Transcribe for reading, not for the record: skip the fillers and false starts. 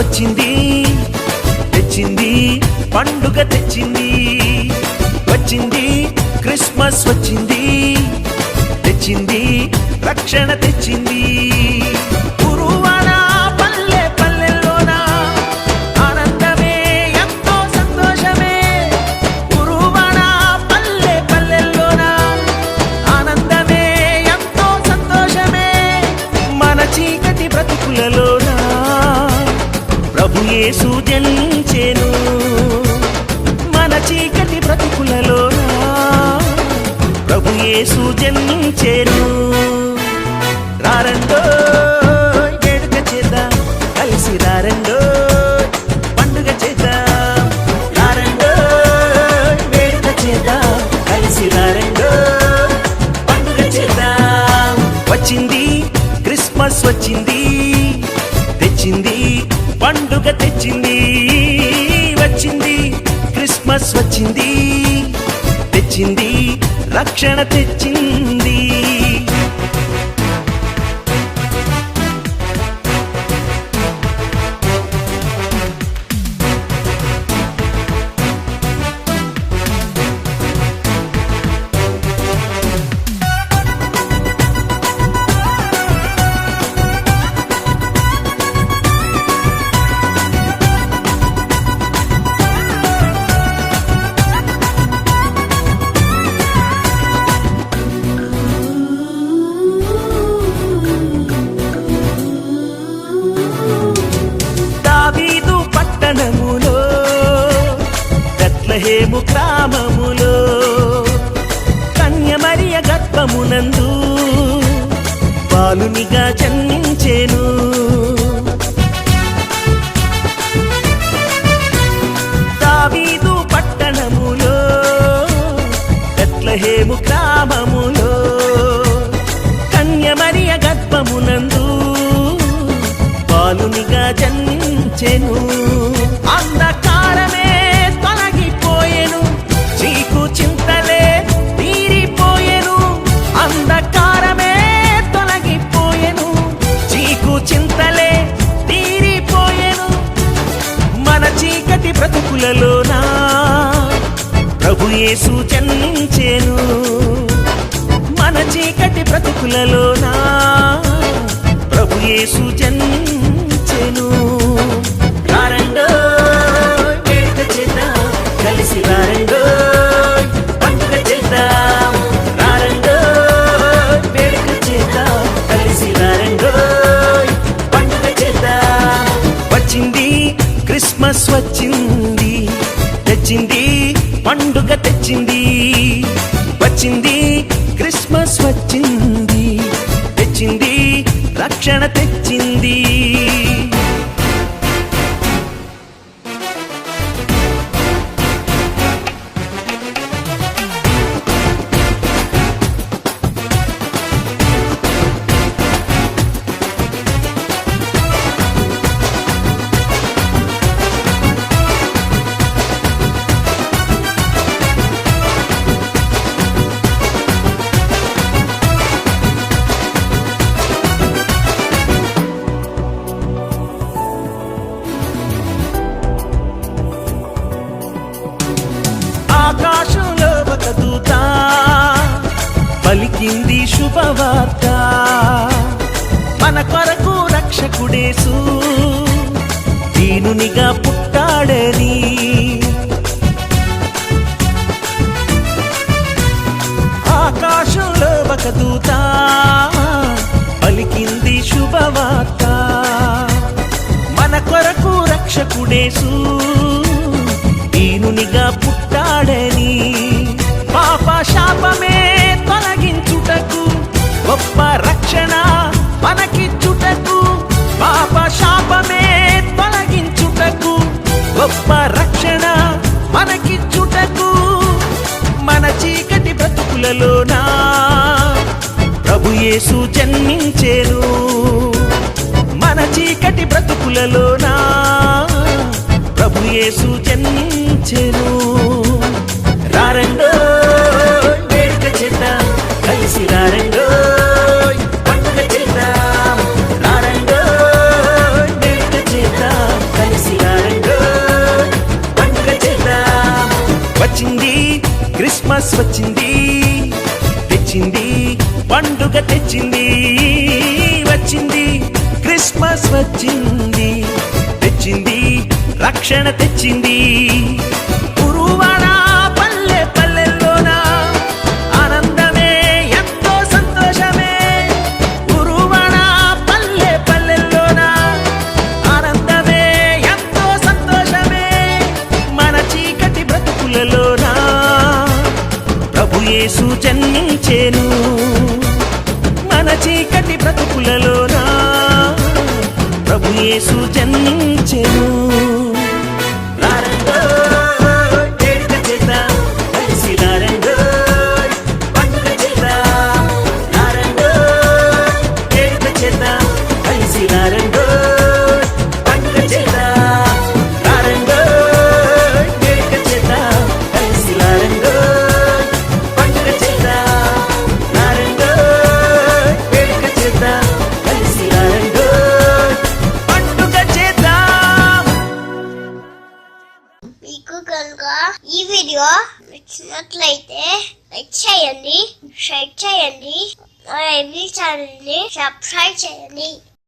వచ్చింది తెచ్చింది పండుగ తెచ్చింది వచ్చింది క్రిస్మస్ వచ్చింది తెచ్చింది రక్షణ తెచ్చింది గురువాడ పల్లె పల్లెల్లోన ఆనందమే ఎంతో సంతోషమే గురువాడ పల్లె పల్లెల్లోన ఆనందమే ఎంతో సంతోషమే మన చీకటి బ్రతుకులలోన ప్రభు యేసు జనించెను మన చీకటి బ్రతుకులలోన ప్రభు యేసు జనించెను రారండో వేడుక చేద్దాం కలిసి రారండో పండుగ చేద్దాం రారండో వేడుక చేద్దాం కలిసి రారండో పండుగ చేద్దాం వచ్చింది క్రిస్మస్ వచ్చింది తెచ్చింది పండుగ తెచ్చింది వచ్చింది క్రిస్మస్ వచ్చింది తెచ్చింది రక్షణ తెచ్చింది బెత్లెహేము గ్రామములో కన్య మరియ గర్భమునందు బాలునిగా జన్మించెను దావీదు పట్టణములో బెత్లెహేము గ్రామములో కన్య మరియ గర్భమునందు బాలునిగా జన్మించెను అంధకారమే తొలగిపోయెను చీకు చింతలే తీరిపోయెను అంధకారమే తొలగిపోయెను చీకు చింతలే తీరిపోయెను మన చీకటి బ్రతుకులలోన ప్రభు యేసు జన్మించెను మన చీకటి బ్రతుకులలోన ప్రభు యేసు జన్మించెను రారండో వేడుక చేద్దాం కలిసి రారండో పండుగ చేద్దాం రారండో వేడుక చేద్దాం కలిసి రారండో పండుగ చేద్దాం వచ్చింది క్రిస్మస్ వచ్చింది తెచ్చింది పండుగ తెచ్చింది వచ్చింది క్రిస్మస్ వచ్చింది తెచ్చింది రక్షణ తెచ్చింది ఆకాశంలో ఒక దూత పలికింది శుభవార్త మన కొరకు రక్షకుడేసు దీనునిగా పుట్టాడని ఆకాశంలో ఒక దూత పలికింది శుభవార్త మన కొరకు రక్షకుడేసు దీనునిగా పుట్టాడని పాప శాపమే తొలగించుటకు గొప్ప రక్షణ మనకిచ్చుటకు పాప శాపమే తొలగించుటకు గొప్ప రక్షణ మనకిచ్చుటకు మన చీకటి బ్రతుకులలోన ప్రభు యేసు జన్మించెను మన చీకటి బ్రతుకులలోన ప్రభు యేసు జన్మించెను రారండో వేడుక చేద్దాం కలిసి రారండో పండుగ చేద్దాం రారండో వేడుక చేద్దాం వచ్చింది క్రిస్మస్ వచ్చింది, తెచ్చింది పండుగ తెచ్చింది. వచ్చింది క్రిస్మస్ వచ్చింది, తెచ్చింది రక్షణ తెచ్చింది. గురువాడ పల్లె పల్లెల్లోన ఆనందమే ఎంతో సంతోషమే. గురువాడ పల్లె పల్లెల్లోన ఆనందమే ఎంతో సంతోషమే. మన చీకటి బ్రతుకులలోన ప్రభు యేసు జన్మించెను. మన చీకటి బ్రతుకులలోన ప్రభు యేసు జన్మించెను. రారండో వేడుక చేద్దాం, కలిసి రారండో పండుగ చేద్దాం. రారండో వేడుక చేద్దాం, కలిసి రారండో పండుగ చేద్దాం. రారండో వేడుక చేద్దాం, కలిసి రారండో పండుగ చేద్దాం. రారండో వేడుక చేద్దాం, కలిసి రారండో పండుగ చేద్దాం. మీకు కనుక ఈ వీడియో నచ్చినట్లయితే లైక్ చేయండి, షేర్ చేయండి, మా ఛానల్ ని సబ్స్క్రైబ్ చేయండి.